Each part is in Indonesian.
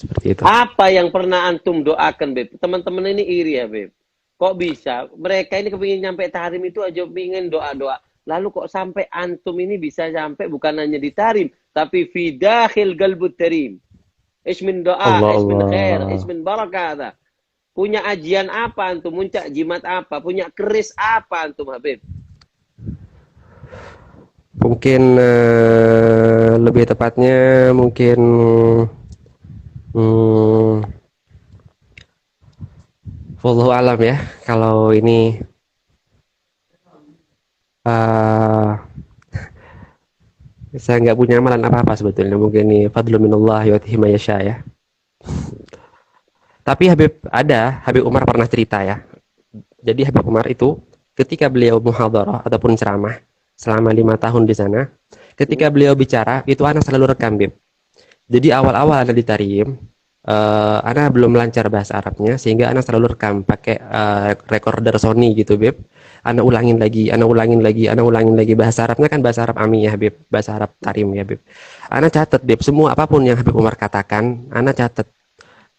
Seperti itu. Apa yang pernah antum doakan, Beb? Teman-teman ini iri ya, Beb. Kok bisa? Mereka ini kepingin nyampe tarim itu aja pingin doa-doa. Lalu kok sampai antum ini bisa sampai bukan hanya di tarim, tapi fi dakhil galbut tarim. Ismin doa, Allah ismin khair, Allah. ismin barakah. Punya ajian apa antum? Muncak jimat apa? Punya keris apa antum, Habib? Mungkin lebih tepatnya mungkin hmm, wallahu alam ya. Kalau ini eh saya nggak punya amalan apa-apa sebetulnya. Mungkin ini fadlu minallah yu'tihi may yasha ya. Tapi Habib Umar pernah cerita ya. Jadi Habib Umar itu ketika beliau muhadharah ataupun ceramah selama 5 tahun di sana, ketika beliau bicara itu ana selalu rekam, Bib. Jadi awal-awal ana ditarim, ana belum lancar bahasa Arabnya sehingga ana selalu rekam pakai recorder Sony gitu, Bib. Ana ulangin lagi, ana ulangin lagi, ana ulangin lagi. Bahasa Arabnya kan bahasa Arab Ami ya, Bib. Bahasa Arab Tarim ya, Bib. Ana catat, Bib, semua apapun yang Habib Umar katakan, ana catat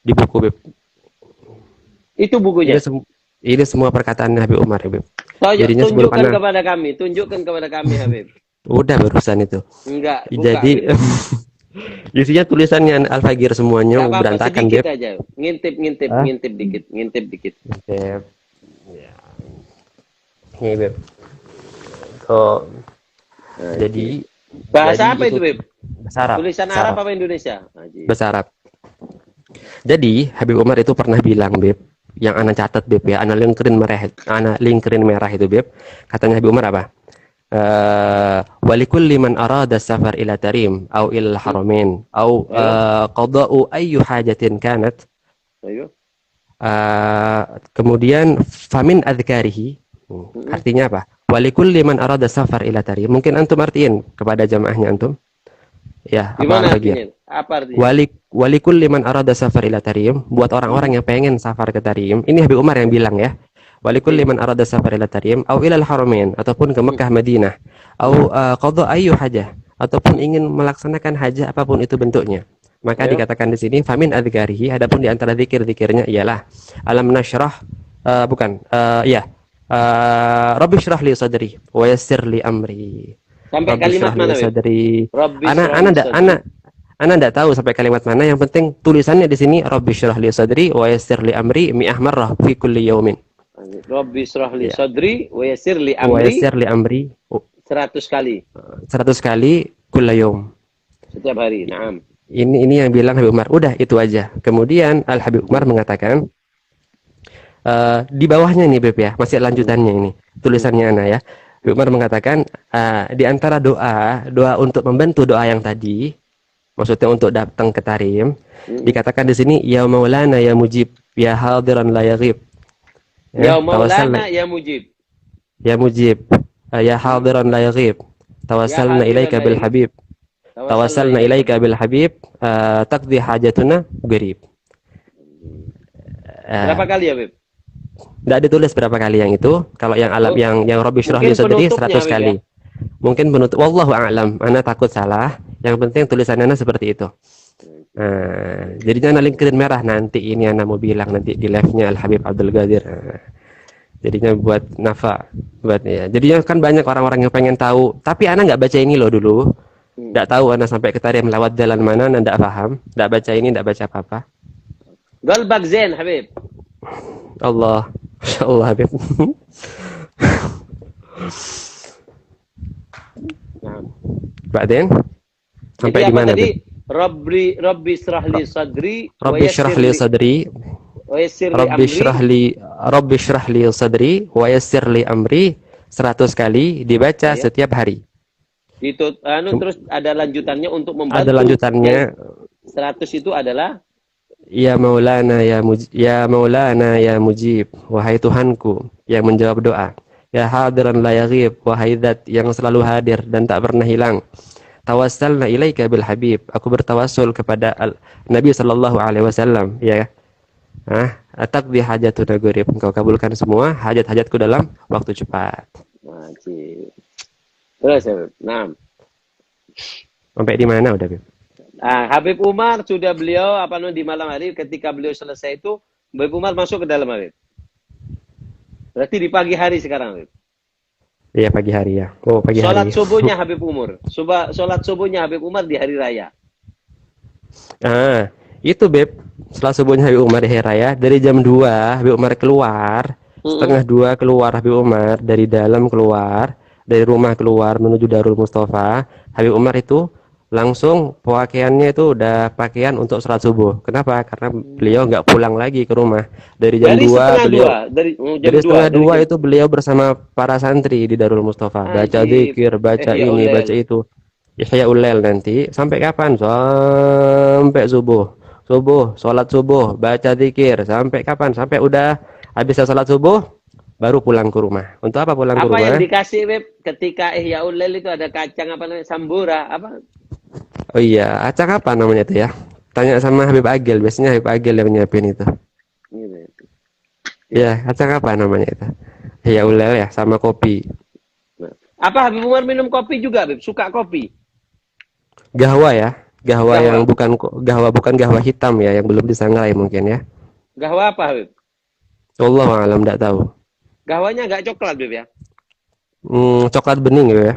di buku, Bib. Itu Ini, bukunya. ini semua perkataan Habib Umar ya, Bib. Jadinya sebelum Tunjukkan ana kepada kami. Tunjukkan kepada kami, Habib. udah barusan itu. Enggak, buka, Jadi Habib. isinya tulisannya Al-Fagir semuanya Enggak apa-apa, berantakan, sedikit Bib. aja. Ngintip, ngintip, Ah, ngintip dikit. Ngintip dikit. Bib. Ya, ini, Bib. So, Nah, jadi bahasa apa itu itu, Beb? bahasa Arab, Tulisan bahasa Arab Arab, apa Indonesia? Haji. bahasa Arab. Jadi Habib Umar itu pernah bilang, Bib, yang ana catat, Bib ya, ana lingkerin merah itu, Bib. Katanya Habib Umar apa? Walikulli man arada safar ila tarim au il haramain au Ayo, qada'u ayyu hajatin kanat. ayo. Kemudian famin adzkarihi. Mm-mm. Artinya apa? Walikulli man arada safar ila tarim. Mungkin antum artiin kepada jamaahnya antum. Ya, apa Gimana Al-Fagir? artinya? Apa artinya? Walikul liman arada safar ila tarim, buat orang-orang Mm. yang pengen safar ke Tarim. Ini Habib Umar yang bilang ya. Walikul Oke. liman arada safar ila tarim au ilal haramain ataupun ke Mm. Mekah Madinah au Mm. qada ayyu hajah ataupun ingin melaksanakan hajah apapun itu bentuknya. Maka Ayo. dikatakan di sini famin adzkarihi, adapun di antara zikir-zikirnya ialah alam nasyrah, bukan ya rabbi syrah li sadri wa yassir li amri. Sampai Rabbi kalimat syrah li mana, Beb? sadri. Rabbi Anak syrah anak li ndak sadri. ndak tahu sampai kalimat mana, yang penting tulisannya di sini Rabbi syrah li sadri wa yassir li amri mi'ah marrah fi kulli yaumin. Rabbi syrah li Ya. sadri wa yassir li Wa amri yassir li amri 100 kali 100 kali kulla yaum. setiap hari. Naam. Ini yang bilang Habib Umar. Udah itu aja. Kemudian Al Habib Umar mengatakan di bawahnya nih, Beb ya, masih lanjutannya ini. Tulisannya Ana ya. Habib Umar mengatakan di antara doa untuk membantu doa yang tadi, maksudnya untuk datang ke Tarim, dikatakan di sini ya Maulana ya Mujib ya hadiran la yaghib. Ya Ya, tawassalna Maulana ya Mujib. ya Mujib, ya Hmm. hadiran la yaghib. Ya Tawassalna hadiran ilaika la bil yaghib. habib. Tawassalna Tawassalna ilaika ilaika bil. bil habib, taqdi hajatuna qarib. Berapa Eh, kali ya, Beb? Tidak ditulis berapa kali yang itu. Kalau yang alam Oh, yang Rabbi syrah li mungkin sadri penutupnya, 100 Beb ya. kali. Mungkin penutup wallahu a'lam. Ana takut salah. Yang penting tulisannya Ana seperti itu. Nah, jadinya Ana lingkarin merah nanti ini Ana mau bilang nanti di live-nya Al Habib Abdul Qadir. Nah, jadinya buat nafa buat ya. Jadinya kan banyak orang-orang yang pengen tahu, tapi Ana nggak baca ini loh dulu. Hmm. Nggak tahu Ana sampai ke Tarim lewat jalan mana, Ana nggak paham. Nggak baca ini, nggak baca apa-apa. Qalbak zain, Habib. Allah, Masya Allah Habib. Naam. Ba'din Jadi sampai di apa mana, tadi? Habib? Rabbi syrah li sadri wa Rabbi syrah li sadri, Rabbi amri. syrah li Rabbi syrah li sadri wa yassir li amri 100 kali dibaca Ya. setiap hari. Itu terus ada lanjutannya untuk Ada membantu. lanjutannya, 100 itu adalah ya Maulana ya Maulana ya Mujib, wahai Tuhanku yang menjawab doa. Ya hadiran la yaghib, wahai Zat yang selalu hadir dan tak pernah hilang. Tawassalna ilaika bil habib, aku bertawassul kepada Nabi sallallahu alaihi wasallam, ya. Taqdi hajatuna qarib, engkau kabulkan semua hajat-hajatku dalam waktu cepat. wajib. Terus ya, Beb. Naam. Sampai di mana udah, Bib? Habib Umar sudah beliau apa namanya di malam hari ketika beliau selesai itu Habib Umar masuk ke dalam Habib. Berarti di pagi hari sekarang Habib. Iya pagi hari ya. Oh pagi Sholat hari. subuhnya Habib Umar. Sholat subuhnya Habib Umar di hari raya. Ah, itu Beb. Setelah subuhnya Habib Umar di hari raya, dari jam 2 Habib Umar keluar, setengah Mm-mm. 2 keluar Habib Umar, dari dalam keluar, dari rumah keluar menuju Darul Mustafa, Habib Umar itu langsung pakaiannya itu udah pakaian untuk sholat subuh. Kenapa? Karena beliau nggak pulang lagi ke rumah. Dari jam Dari 2 setengah dua, beliau jam dari dua, setengah dari 2 jam itu beliau bersama para santri di Darul Mustafa, baca Ajib. zikir, baca Ya ini, baca ulel. itu. Ihya Ulel nanti sampai kapan? Sampai subuh. Subuh, sholat subuh, baca zikir. Sampai kapan? Sampai udah habis sholat subuh, baru pulang ke rumah. Untuk apa pulang ke Apa yang rumah? dikasih Beb ketika ya ulel itu ada kacang apa namanya sambura apa? Oh iya, acak apa namanya itu ya? Tanya sama Habib Agil. Biasanya Habib Agil yang nyiapin itu. Gitu. Ya, Ya. acak apa namanya itu? Ihya Ulel ya, sama kopi. Nah. Apa Habib Umar minum kopi juga Beb? Suka kopi? Gahwa ya. Gahwa yang Gahwa. bukan gahwa hitam ya, yang belum disangrai mungkin ya. Gahwa apa Habib? Allah alam enggak tahu. Gahwanya nggak coklat Beb ya? Coklat bening gitu ya.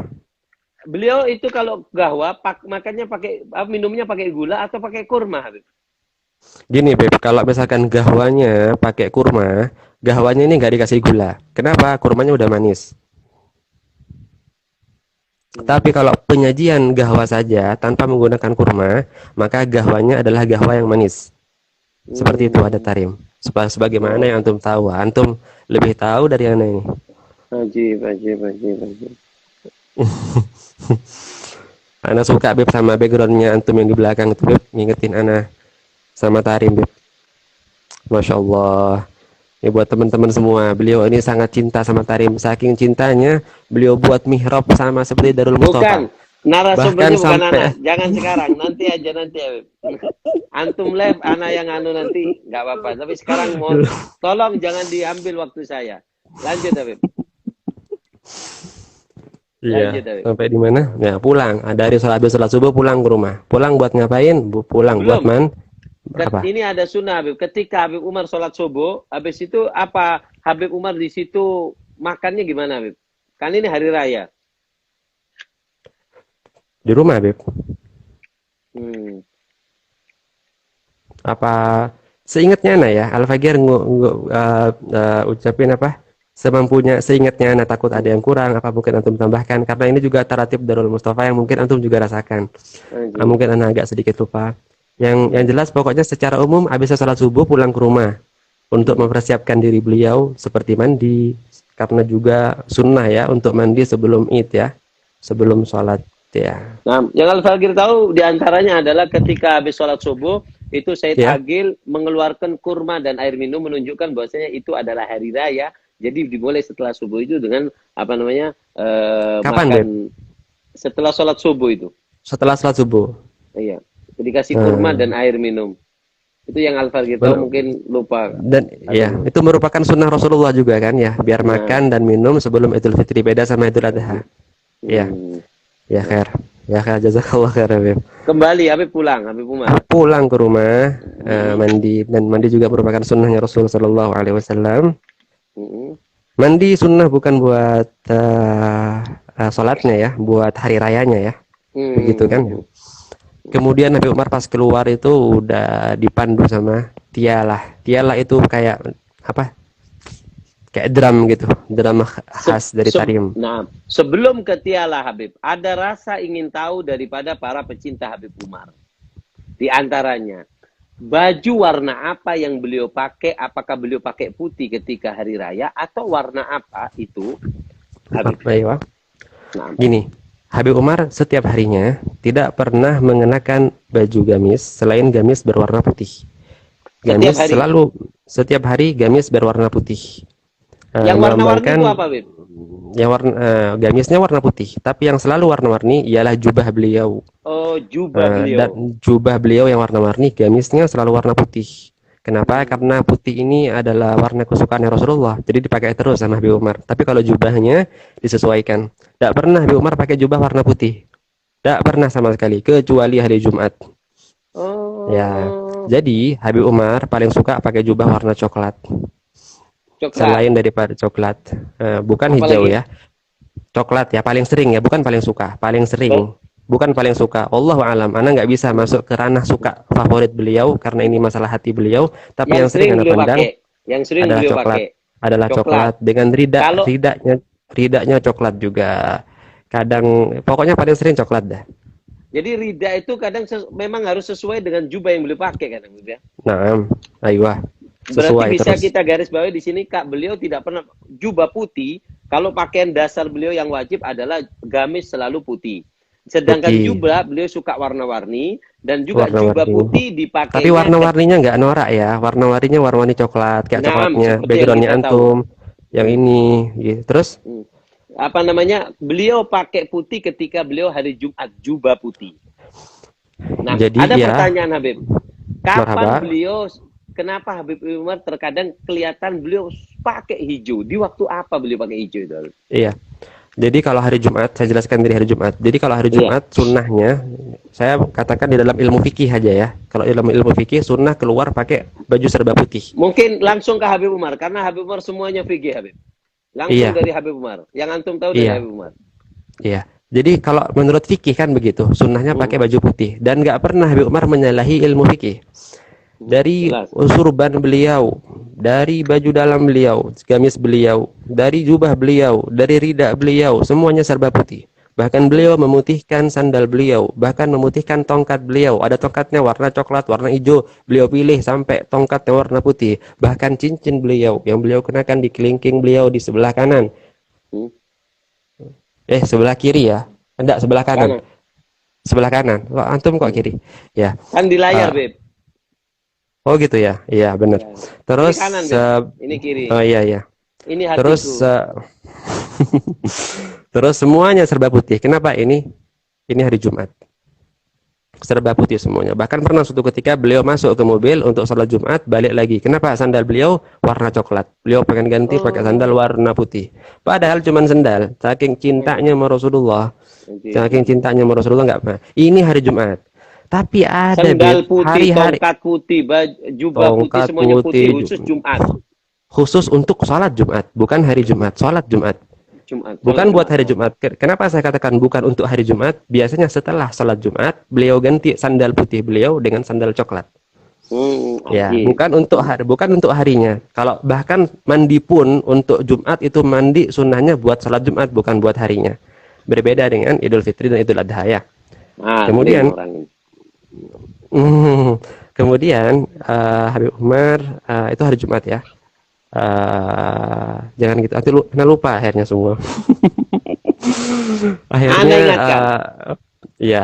Beliau itu kalau gahwa makannya pakai minumnya pakai gula atau pakai kurma Habib? Gini Beb, kalau misalkan gahwanya pakai kurma, gahwanya ini nggak dikasih gula. Kenapa? Kurmanya udah manis. Tapi kalau penyajian gahwa saja tanpa menggunakan kurma, maka gahwanya adalah gahwa yang manis. Seperti itu ada Hmm. tarim. Sebagaimana Oh, yang antum tahu, antum lebih tahu dari ana ini. ajib, ajib, ajib, ajib. Ana suka Beb sama backgroundnya antum yang di belakang itu Beb, ngingetin ana sama tarim Beb. Masya Allah. Ya buat teman-teman semua, beliau ini sangat cinta sama Tarim. Saking cintanya, beliau buat mihrab sama seperti Darul Mustafa. Bukan, Bahkan narasumbernya bukan sampai anak. Jangan sekarang, nanti aja nanti Habib. Antum live, anak yang anu nanti nggak apa-apa. Tapi sekarang mau tolong jangan diambil waktu saya. Lanjut Habib. iya, Lanjut Habib. sampai di mana? Ya, pulang. Dari sholat subuh pulang ke rumah. Pulang buat ngapain? Pulang buat Belum. apa? Ini ada sunnah Habib. Ketika Habib Umar sholat subuh, habis itu apa Habib Umar di situ makannya gimana Habib? Kan ini hari raya. Di rumah, Beb. Hmm. Apa seingatnya Ana ya, Al-Fagir ucapin apa? Semampunya, seingatnya Ana, takut ada yang kurang, apa mungkin antum tambahkan karena ini juga taratib Darul Mustafa yang mungkin antum juga rasakan. Anjir. Mungkin Ana agak sedikit lupa. Yang jelas pokoknya secara umum habis sholat subuh pulang ke rumah untuk mempersiapkan diri beliau seperti mandi, karena juga sunnah ya untuk mandi sebelum Id ya, sebelum sholat ya. Nah, yang Al-Fagir tahu diantaranya adalah ketika habis sholat subuh, itu Said Ya, Agil mengeluarkan kurma dan air minum menunjukkan bahwasanya itu adalah hari raya. Jadi dimulai setelah subuh itu dengan apa namanya kapan Beb? makan setelah sholat subuh itu. Setelah sholat subuh. Iya, dikasih kurma dan Hmm. air minum. Itu yang Al-Fagir tahu mungkin lupa. Dan ya itu merupakan sunnah Rasulullah juga kan ya, biar Nah, makan dan minum sebelum Idul Fitri, beda sama Idul Adha. Ya, hmm. ya khair. Ya khair, jazakallah khair Beb. Kembali Habib pulang, Habib Umar. Pulang ke rumah, mandi, dan mandi juga merupakan sunnahnya Rasul Shallallahu Alaihi Wasallam. Hmm. Mandi sunnah bukan buat sholatnya ya, buat hari rayanya ya, begitu kan? Hmm. Kemudian Nabi Umar pas keluar itu udah dipandu sama tialah. Tialah itu kayak apa? Kayak drum gitu, drum khas dari Tarim. Nah, sebelum ke Tiala Habib, ada rasa ingin tahu daripada para pecinta Habib Umar. Di antaranya, baju warna apa yang beliau pakai? Apakah beliau pakai putih ketika hari raya atau warna apa itu? Habib. Ayo. Nah, Gini, Habib Umar setiap harinya tidak pernah mengenakan baju gamis selain gamis berwarna putih. Gamis setiap hari. selalu setiap hari gamis berwarna putih. Yang warna-warni Melambangkan itu apa, Habib? yang gamisnya warna putih, tapi yang selalu warna-warni ialah jubah beliau. Oh, jubah Dan beliau. jubah beliau yang warna-warni, gamisnya selalu warna putih. Kenapa? Karena putih ini adalah warna kesukaan Rasulullah, jadi dipakai terus sama Habib Umar. Tapi kalau jubahnya disesuaikan. Tidak pernah Habib Umar pakai jubah warna putih. Tidak pernah sama sekali, kecuali hari Jumat. Ya. Oh, Jadi Habib Umar paling suka pakai jubah warna coklat. coklat. Selain daripada coklat, bukan hijau Apalagi? ya. Coklat ya paling sering ya, bukan paling suka, paling Ber- sering. Bukan paling suka. Allahu alam. Ana nggak bisa masuk ke ranah suka favorit beliau karena ini masalah hati beliau. Tapi yang yang sering sering Ana beliau pandang pakai. Yang sering adalah beliau coklat. pakai. Adalah Coklat. coklat dengan Kalau ridanya coklat juga. Kadang pokoknya paling sering coklat dah. jadi rida itu kadang memang harus sesuai dengan jubah yang beliau pakai kadang gitu ya. Nah, aywa. Berarti Sesuai bisa terus. kita garis bawahi di sini Kak, beliau tidak pernah jubah putih. Kalau pakaian dasar beliau yang wajib adalah gamis selalu putih. Sedangkan Putih, jubah beliau suka warna-warni dan juga jubah warna-warni. putih Tapi dipakainya warna-warninya nggak norak ya. Warna-warninya warna-warni coklat, kayak coklatnya seperti yang backgroundnya kita tahu. antum. Yang ini, gitu. Terus, Hmm. Apa namanya? Beliau pakai putih ketika beliau hari Jumat, jubah putih. Nah, jadi ada ya, pertanyaan Habib. Kapan marhaba. beliau, kenapa Habib Umar terkadang kelihatan beliau pakai hijau? Di waktu apa beliau pakai hijau itu? Habib? Iya. Jadi kalau hari Jumat, saya jelaskan dari hari Jumat. Jadi kalau hari Iya. Jumat, sunnahnya, saya katakan di dalam ilmu fikih aja ya. Kalau dalam ilmu fikih, sunnah keluar pakai baju serba putih. Mungkin langsung ke Habib Umar, karena Habib Umar semuanya fikih Habib. Langsung Iya, dari Habib Umar. Yang antum tahu dari iya, Habib Umar. iya. Jadi kalau menurut fikih kan begitu, sunnahnya pakai Hmm. baju putih. Dan nggak pernah Habib Umar menyalahi ilmu fikih. Dari Jelas. surban beliau, dari baju dalam beliau, gamis beliau, dari jubah beliau, dari rida beliau, semuanya serba putih. Bahkan beliau memutihkan sandal beliau, bahkan memutihkan tongkat beliau. Ada tongkatnya warna coklat, warna hijau, beliau pilih sampai tongkatnya warna putih. Bahkan cincin beliau yang beliau kenakan di kelingking beliau di sebelah kanan. Hmm. Sebelah kiri ya. Enggak, sebelah kanan. Karena Sebelah kanan. Kok antum kok kiri? Ya. kan di layar, Eh, Beb. oh gitu ya. Iya, benar. Ya. Ini Terus kanan, Beb. Ini kiri. oh iya iya. Ini Terus hatiku. terus semuanya serba putih. Kenapa ini? Ini hari Jumat. Serba putih semuanya. Bahkan pernah suatu ketika beliau masuk ke mobil untuk sholat Jumat, balik lagi. Kenapa? Sandal beliau warna coklat. Beliau pengen ganti pakai sandal Oh. warna putih. Padahal cuma sandal. Saking cintanya sama Rasulullah. Saking cintanya sama Rasulullah nggak pernah. Ini hari Jumat. Tapi ada Sendal Beb, putih, hari-hari tongkat putih, jubah putih, tongkat semuanya putih, putih khusus Jumat. khusus untuk sholat Jumat, bukan hari Jumat, sholat Jumat. Jumat, sholat Bukan buat Jumat. hari Oh. Jumat. Kenapa saya katakan bukan untuk hari Jumat? Biasanya setelah sholat Jumat, beliau ganti sandal putih beliau dengan sandal coklat. Ya, Ajib. bukan untuk harinya. Kalau bahkan mandi pun untuk Jumat itu mandi sunnahnya buat sholat Jumat, bukan buat harinya. Berbeda dengan Idul Fitri dan Idul Adha ya. Sering Kemudian, orang ini. kemudian Habib Umar itu hari Jumat ya. Jangan gitu. Nanti lupa akhirnya semua. Anda Akhirnya ingatkan. ya,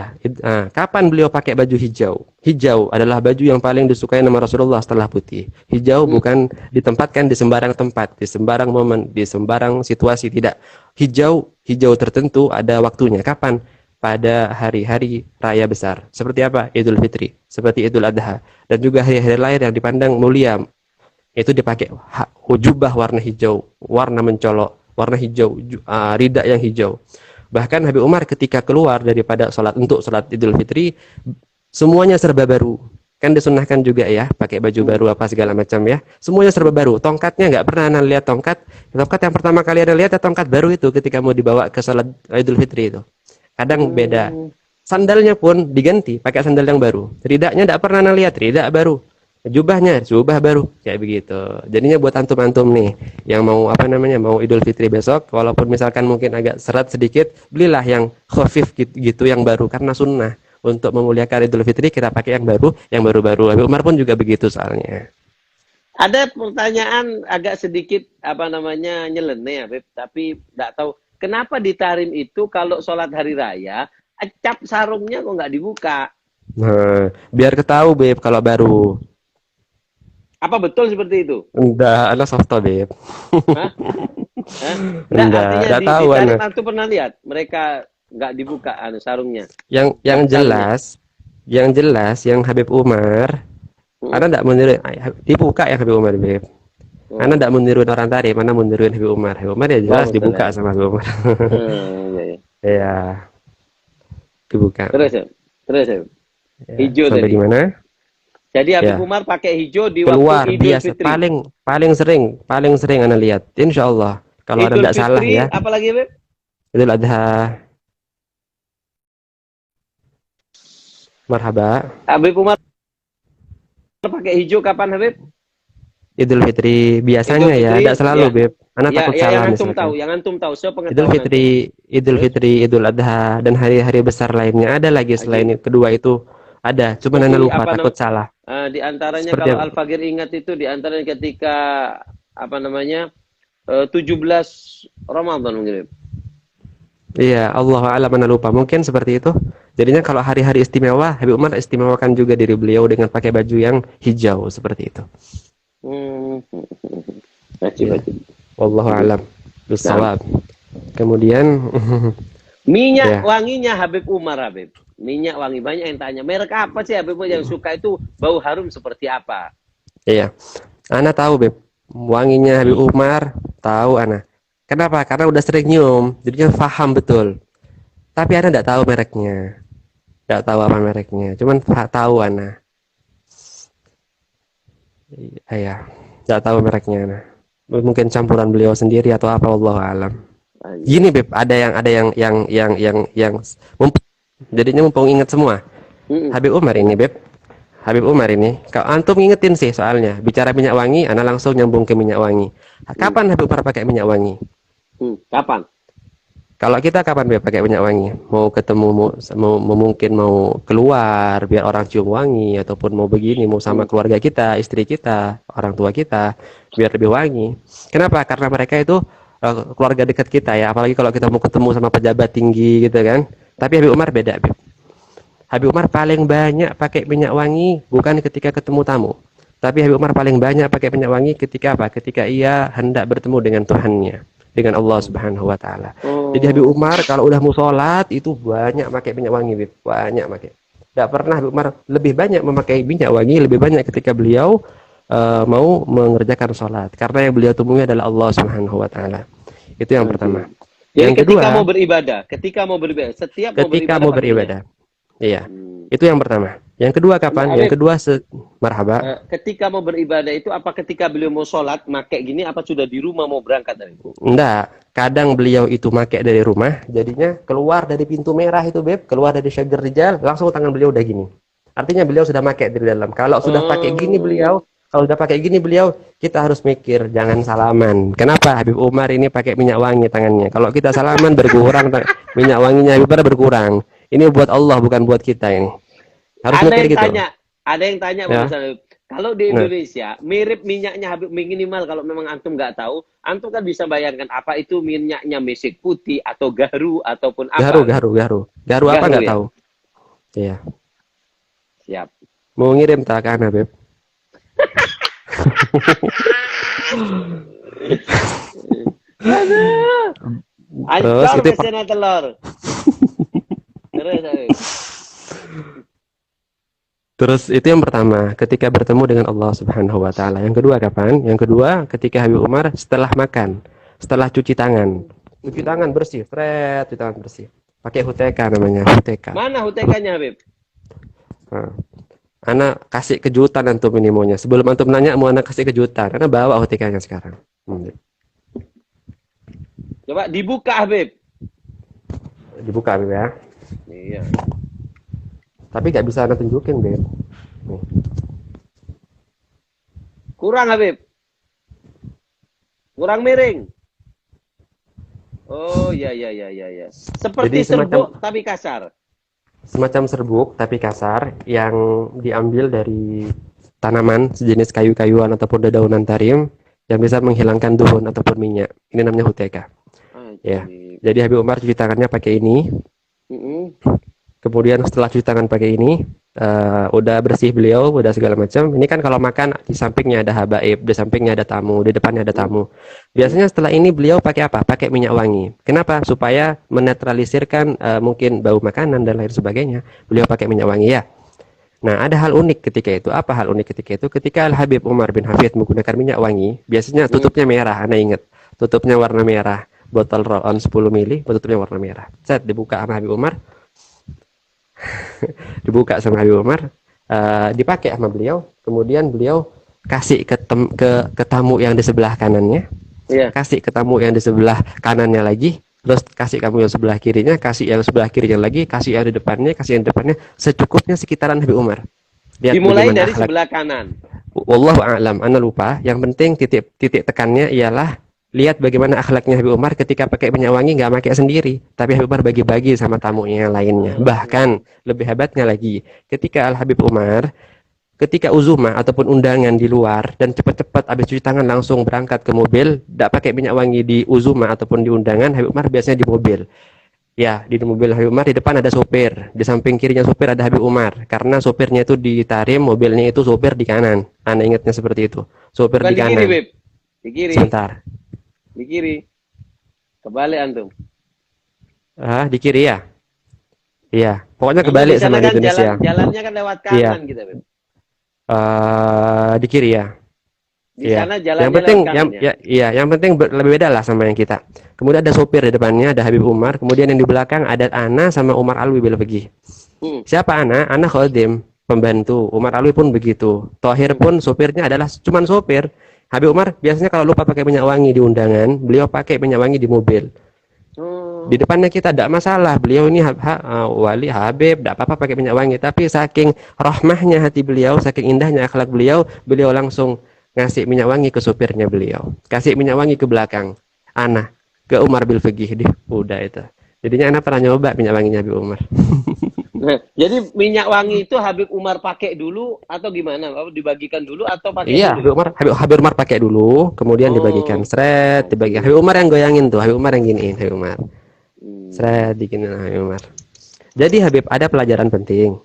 kapan beliau pakai baju hijau? Hijau adalah baju yang paling disukai nama Rasulullah setelah putih. Hijau bukan ditempatkan di sembarang tempat, di sembarang momen, di sembarang situasi, tidak. Hijau tertentu ada waktunya. Kapan? Pada hari-hari raya besar. Seperti apa? Idul Fitri, seperti Idul Adha, dan juga hari-hari lain yang dipandang mulia. Itu dipakai jubah warna hijau, warna mencolok, warna hijau, rida yang hijau. Bahkan Habib Umar ketika keluar daripada untuk sholat Idul Fitri, semuanya serba baru. Kan disunahkan juga ya, pakai baju baru apa segala macam ya. Semuanya serba baru. Tongkatnya nggak pernah Anda lihat tongkat. Tongkat yang pertama kali Anda lihat ya tongkat baru itu ketika mau dibawa ke sholat Idul Fitri itu. Kadang beda. Sandalnya pun diganti, pakai sandal yang baru. Ridaknya nggak pernah Anda lihat, ridak baru. Jubah baru kayak begitu. Jadinya buat antum-antum nih yang mau mau Idul Fitri besok, walaupun misalkan mungkin agak serat sedikit, belilah yang khafif gitu yang baru karena sunnah. Untuk memuliakan Idul Fitri kita pakai yang baru-baru. Habib Umar pun juga begitu soalnya. Ada pertanyaan agak sedikit nyeleneh ya, Beb, tapi nggak tahu kenapa di Tarim itu kalau sholat hari raya cap sarungnya kok nggak dibuka? Nah, biar ketahui Beb kalau baru. Apa betul seperti itu? Enggak, ada softo Beb. Hah? Nggak, artinya Enggak di tahu Tarim Anda. antum pernah lihat mereka nggak dibuka sarungnya, Yang cap sarungnya. jelas yang Habib Umar, Anda enggak meniru dibuka ya Habib Umar Beb. Anda enggak meniru orang tadi, mana meniru Habib Umar. Habib Umar ya jelas Allahumma sholli dibuka alaihi. sama Habib Umar. Iya, iya. Ya, dibuka. Terus ya, terus ya. Ya, Hijau sampai tadi. di mana? Jadi Habib Ya, Umar pakai hijau di waktu keluar Idul biasa Fitri. paling sering ana lihat. Insya Allah kalau ada Idul tidak salah Fitri, ya, apalagi Habib? Idul Adha, marhaba. Habib Umar pakai hijau kapan Habib? Idul Fitri Idul biasanya ya, tidak Fitri, selalu, ya. Beb. Anak Ya, takut ya salah tahu, misalkan. yang antum tahu, Idul sepengetahuan antum. Fitri, Idul Terus, Fitri, Idul Adha, dan hari-hari besar lainnya ada lagi selain kedua itu ada. Cuman anda jadi lupa apa takut salah. di antaranya Seperti kalau Al-Fagir ingat itu di antaranya ketika apa namanya 17 Ramadan mungkin. iya, Allah alam anda lupa. Mungkin seperti itu. Jadinya kalau hari-hari istimewa, Habib Umar istimewakan juga diri beliau dengan pakai baju yang hijau seperti itu. Hmm. Ya, Wajib. wallahu alam Nah, bissawab. Kemudian minyak ya, wanginya Habib Umar, Habib. Minyak wangi, banyak yang tanya. Merek apa sih Habib Umar yang suka itu bau harum seperti apa? iya. Ana tahu, Beb. Wanginya Habib Umar, tahu Ana. Kenapa? Karena udah sering nyium, jadinya paham betul. Tapi Ana tidak tahu mereknya. Tidak tahu apa mereknya. Cuman tahu Ana. Iya, tidak tahu mereknya Ana. Mungkin campuran beliau sendiri atau apa, wallahu alam. Gini, Beb, ada yang jadinya mumpung ingat semua. Mm-mm. Habib Umar ini, Beb. Habib Umar ini, kalau antum ngingetin sih soalnya, bicara minyak wangi, ana langsung nyambung ke minyak wangi. Mm. Kapan Habib Umar pakai minyak wangi? Kapan? Kalau kita kapan Beb pakai minyak wangi? Mau ketemu, mungkin mau keluar biar orang cium wangi, ataupun mau begini, mau sama Mm. keluarga kita, istri kita, orang tua kita, biar lebih wangi. Kenapa? Karena mereka itu keluarga dekat kita ya, apalagi kalau kita mau ketemu sama pejabat tinggi gitu kan. Tapi Habib Umar beda, Beb. Habib Umar paling banyak pakai minyak wangi bukan ketika ketemu tamu. Tapi Habib Umar paling banyak pakai minyak wangi ketika apa? Ketika ia hendak bertemu dengan Tuhannya, dengan Allah Subhanahu wa taala. Jadi Habib Oh, Umar kalau udah mau sholat itu banyak pakai minyak wangi, Beb. Banyak pakai. Tidak pernah Habib Umar lebih banyak memakai minyak wangi, lebih banyak ketika beliau mau mengerjakan sholat. Karena yang beliau temui adalah Allah Subhanahu wa taala. Itu yang pertama. jadi Yang ketika kedua, mau beribadah, setiap mau ketika beribadah mau pakai minyak. beribadah. Iya. Hmm. Itu yang pertama. Yang kedua Enggak, kapan? Yang Habib. kedua marhaba. Ketika mau beribadah itu apa ketika beliau mau sholat pakai gini apa sudah di rumah mau berangkat dari? Enggak. Kadang beliau itu make dari rumah, jadinya keluar dari pintu merah itu, Beb, keluar dari Syagar Rijal, langsung tangan beliau udah gini. Artinya beliau sudah make dari dalam. Kalau sudah pakai gini beliau, kalau sudah pakai gini beliau, kita harus mikir jangan salaman. Kenapa Habib Umar ini pakai minyak wangi tangannya? Kalau kita salaman berkurang minyak wanginya Habib Umar berkurang. Ini buat Allah bukan buat kita ini. Harus Ada mikir yang gitu. ada yang tanya Ya. misalnya, kalau di Nah, Indonesia mirip minyaknya Habib minimal kalau memang antum nggak tahu, antum kan bisa bayangkan apa itu minyaknya mesik putih atau garu ataupun garu, apa. garu, garu. Garu apa Garu nggak ya. tahu. Iya. Siap. Mau ngirim tak ke Ana, Beb? Terus Ancor itu mesinnya telur. Terus. Terus itu yang pertama, ketika bertemu dengan Allah Subhanahu wa taala. Yang kedua kapan? Yang kedua ketika Habib Umar setelah makan, setelah cuci tangan. Cuci tangan bersih, cuci tangan bersih. Pakai huteka namanya, huteka. Mana hutekannya Habib? Nah, anak kasih kejutan antum ini maunya. Sebelum antum nanya mau anak kasih kejutan, karena bawa hutekanya sekarang. Coba dibuka Habib. Dibuka Habib ya. Iya. Tapi nggak bisa anak tunjukin, Beb. Nih. Kurang Habib. Kurang miring. Oh ya. Seperti Jadi semacam serbuk tapi kasar. semacam serbuk tapi kasar yang diambil dari tanaman sejenis kayu-kayuan ataupun dedaunan tarim yang bisa menghilangkan duhun ataupun minyak. Ini namanya huteka. Ya. Jadi Habib Umar cuci tangannya pakai ini. Kemudian setelah cuci tangan pakai ini, udah bersih beliau, udah segala macam. Ini kan kalau makan di sampingnya ada habaib, di sampingnya ada tamu, di depannya ada tamu. Biasanya setelah ini beliau pakai apa? Pakai minyak wangi. Kenapa? Supaya menetralisirkan mungkin bau makanan dan lain sebagainya. Beliau pakai minyak wangi ya. Nah, ada hal unik ketika itu. Apa hal unik ketika itu? Ketika Al Habib Umar bin Hafid menggunakan minyak wangi, biasanya tutupnya merah. Anda ingat? Tutupnya warna merah. Botol roll on 10 mili, tutupnya warna merah. Set dibuka sama Habib Umar. Dibuka sama Habib Umar, dipakai sama beliau, kemudian beliau kasih ke tamu yang di sebelah kanannya, Iya. kasih ke tamu yang di sebelah kanannya lagi, terus kasih kamu yang sebelah kirinya, kasih yang sebelah kirinya lagi, kasih yang di depannya, kasih yang di depannya, secukupnya sekitaran Habib Umar. Lihat Dimulai bagaimana dari akhlak. sebelah kanan. Wallahu a'lam, ana lupa. Yang penting titik tekannya ialah lihat bagaimana akhlaknya Habib Umar ketika pakai minyak wangi nggak pakai sendiri, tapi Habib Umar bagi-bagi sama tamunya yang lainnya. Bahkan lebih hebatnya lagi, ketika Al Habib Umar ketika uzuma ataupun undangan di luar dan cepat-cepat habis cuci tangan langsung berangkat ke mobil, tidak pakai minyak wangi di uzuma ataupun di undangan, Habib Umar biasanya di mobil. Ya, di mobil Habib Umar di depan ada sopir, di samping kirinya sopir ada Habib Umar. Karena sopirnya itu di tarim, mobilnya itu sopir di kanan. Anda ingatnya seperti itu. Sopir Bukan di di kiri, kanan. Beb. Di kiri. Sebentar. Di kiri. Kebalik antum. Di kiri ya? Iya. Pokoknya Karena kebalik di sana sama di kan Indonesia. jalannya kan lewat Iya. kanan kita, Beb. Di kiri ya. Di Iya. sana Yang jalannya penting lewat kanan ya. iya, yang penting lebih beda lah sama yang kita. Kemudian ada sopir di depannya, ada Habib Umar, kemudian yang di belakang ada Ana sama Umar Alwi bila pergi. Siapa Ana? Ana khodim, pembantu. Umar Alwi pun begitu. Tohir pun sopirnya adalah cuman sopir. Habib Umar biasanya kalau lupa pakai minyak wangi di undangan, beliau pakai minyak wangi di mobil. Di depannya kita tidak masalah. Beliau ini wali Habib, tidak apa-apa pakai minyak wangi. Tapi saking rahmahnya hati beliau, saking indahnya akhlak beliau, beliau langsung ngasih minyak wangi ke sopirnya beliau. Kasih minyak wangi ke belakang. Ana ke Umar bil Fiqih. Udah itu. Jadinya Ana pernah nyoba minyak wanginya Habib Umar. Nah, jadi minyak wangi itu Habib Umar pakai dulu atau gimana? Dibagikan dulu atau pakai Iya, dulu? Habib Umar pakai dulu, kemudian dibagikan seret, dibagikan. Habib Umar yang goyangin tuh, Habib Umar yang giniin, Habib Umar. Seret diginin Habib Umar. Jadi Habib ada pelajaran penting.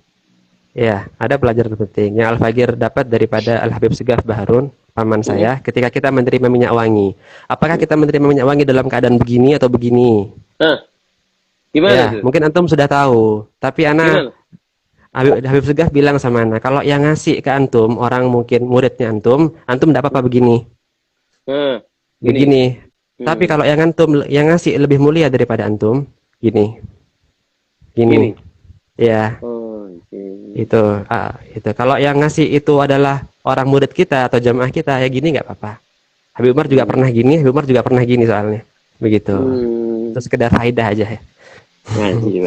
Ya, ada pelajaran penting yang Al-Fagir dapat daripada Al-Habib Segaf Baharun, paman saya, ketika kita menerima minyak wangi. Apakah kita menerima minyak wangi dalam keadaan begini atau begini? Gimana Ya, tuh? mungkin antum sudah tahu. Tapi Gimana? Habib Segaf bilang sama Ana, kalau yang ngasih ke antum, orang mungkin muridnya antum tidak apa-apa begini. Begini. Tapi kalau yang antum yang ngasih lebih mulia daripada antum, gini. Gini. Ya. Itu kalau yang ngasih itu adalah orang murid kita atau jamaah kita, ya gini nggak apa-apa. Habib Umar juga pernah gini, Habib Umar juga pernah gini soalnya. Begitu. Terus sekedar faidah aja ya. Wajib.